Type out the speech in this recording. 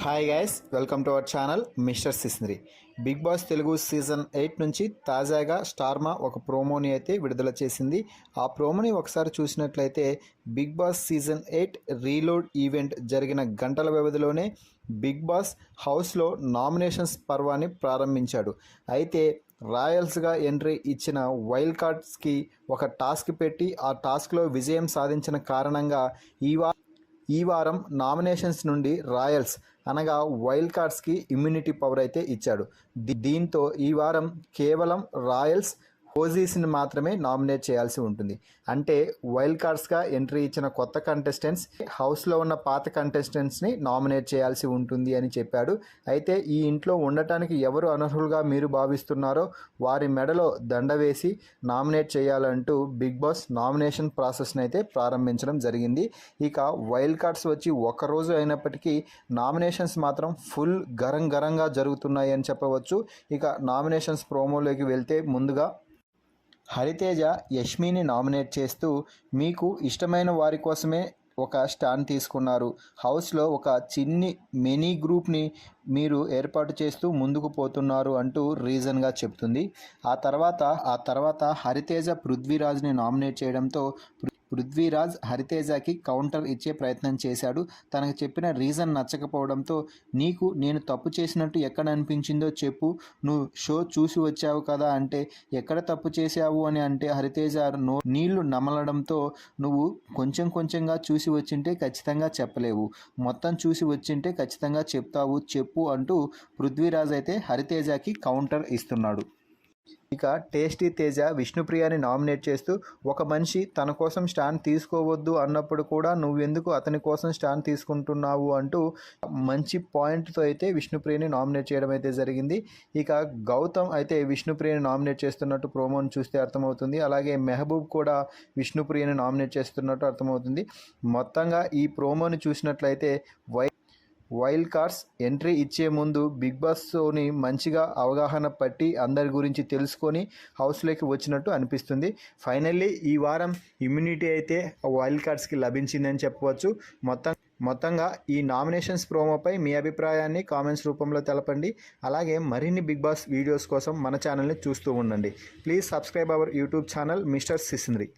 Hi guys, welcome to our channel mister సిస్నరీ. Big boss Telugu season 8 నుంచి తాజాగా స్టార్మా ఒక ప్రోమోని అయితే విడుదల చేసింది. ఆ ప్రోమోని ఒకసారి చూసినట్లయితే Bigg Boss season 8 reload event జరిగిన గంటల వ్యవధిలోనే బిగ్ బాస్ హౌస్లో నామినేషన్స్ పర్వాన్ని ప్రారంభించాడు. అయితే రాయల్స్గా ఎంట్రీ ఇచ్చిన వైల్డ్ కార్డ్స్కి ఒక టాస్క్ పెట్టి ఆ టాస్క్లో విజయం సాధించిన కారణంగా ఈ వారం నామినేషన్స్ నుండి రాయల్స్ అనగా వైల్డ్ కార్డ్స్కి ఇమ్యూనిటీ పవర్ అయితే ఇచ్చాడు. దీంతో ఈ వారం కేవలం రాయల్స్ ఓజీస్ని మాత్రమే నామినేట్ చేయాల్సి ఉంటుంది. అంటే వైల్డ్ కార్డ్స్గా ఎంట్రీ ఇచ్చిన కొత్త కంటెస్టెంట్స్ హౌస్లో ఉన్న పాత కంటెస్టెంట్స్ని నామినేట్ చేయాల్సి ఉంటుంది అని చెప్పాడు. అయితే ఈ ఇంట్లో ఉండటానికి ఎవరు అనర్హులుగా మీరు భావిస్తున్నారో వారి మెడలో దండ వేసి నామినేట్ చేయాలంటూ బిగ్ బాస్ నామినేషన్ ప్రాసెస్ని అయితే ప్రారంభించడం జరిగింది. ఇక వైల్డ్ కార్డ్స్ వచ్చి ఒక్కరోజు అయినప్పటికీ నామినేషన్స్ మాత్రం ఫుల్ గరంగా జరుగుతున్నాయి అని చెప్పవచ్చు. ఇక నామినేషన్స్ ప్రోమోలోకి వెళ్తే ముందుగా హరితేజ యష్మిని నామినేట్ చేస్తూ మీకు ఇష్టమైన వారి కోసమే ఒక స్టాండ్ తీసుకున్నారు, హౌస్లో ఒక చిన్ని మినీ గ్రూప్ని మీరు ఏర్పాటు చేస్తూ ముందుకు పోతున్నారు అంటూ రీజన్గా చెప్తుంది. ఆ తర్వాత హరితేజ పృథ్వీరాజ్ని నామినేట్ చేయడంతో పృథ్వీరాజ్ హరితేజకి కౌంటర్ ఇచ్చే ప్రయత్నం చేశాడు. తనకు చెప్పిన రీజన్ నచ్చకపోవడంతో నీకు నేను తప్పు చేసినట్టు ఎక్కడ అనిపించిందో చెప్పు, నువ్వు షో చూసి వచ్చావు కదా అంటే ఎక్కడ తప్పు చేశావు అని అంటే హరితేజ నీళ్లు నమలడంతో నువ్వు కొంచెంగా చూసి వచ్చింటే ఖచ్చితంగా చెప్పలేవు, మొత్తం చూసి వచ్చింటే ఖచ్చితంగా చెప్తావు, చెప్పు అంటూ పృథ్వీరాజ్ అయితే హరితేజకి కౌంటర్ ఇస్తున్నాడు. ఇక టేస్టీ తేజ విష్ణుప్రియని నామినేట్ చేస్తూ ఒక మనిషి తన కోసం స్టాండ్ తీసుకోవద్దు అన్నప్పుడు కూడా నువ్వెందుకు అతని కోసం స్టాండ్ తీసుకుంటున్నావు అంటూ మంచి పాయింట్తో అయితే విష్ణుప్రియని నామినేట్ చేయడం అయితే జరిగింది. ఇక గౌతమ్ అయితే విష్ణుప్రియని నామినేట్ చేస్తున్నట్టు ప్రోమోని చూస్తే అర్థమవుతుంది. అలాగే మెహబూబ్ కూడా విష్ణుప్రియని నామినేట్ చేస్తున్నట్టు అర్థమవుతుంది. మొత్తంగా ఈ ప్రోమోని చూసినట్లయితే వైల్డ్ కార్డ్స్ ఎంట్రీ ఇచ్చే ముందు బిగ్ బాస్తోని మంచిగా అవగాహన పట్టి అందరి గురించి తెలుసుకొని హౌస్లోకి వచ్చినట్టు అనిపిస్తుంది. ఫైనల్లీ ఈ వారం ఇమ్యూనిటీ అయితే వైల్డ్ కార్డ్స్కి లభించిందని చెప్పవచ్చు. మొత్తంగా ఈ నామినేషన్స్ ప్రోమోపై మీ అభిప్రాయాన్ని కామెంట్స్ రూపంలో తెలపండి. అలాగే మరిన్ని బిగ్ బాస్ వీడియోస్ కోసం మన ఛానల్ని చూస్తూ ఉండండి. Please subscribe our YouTube channel mister సిస్నరీ.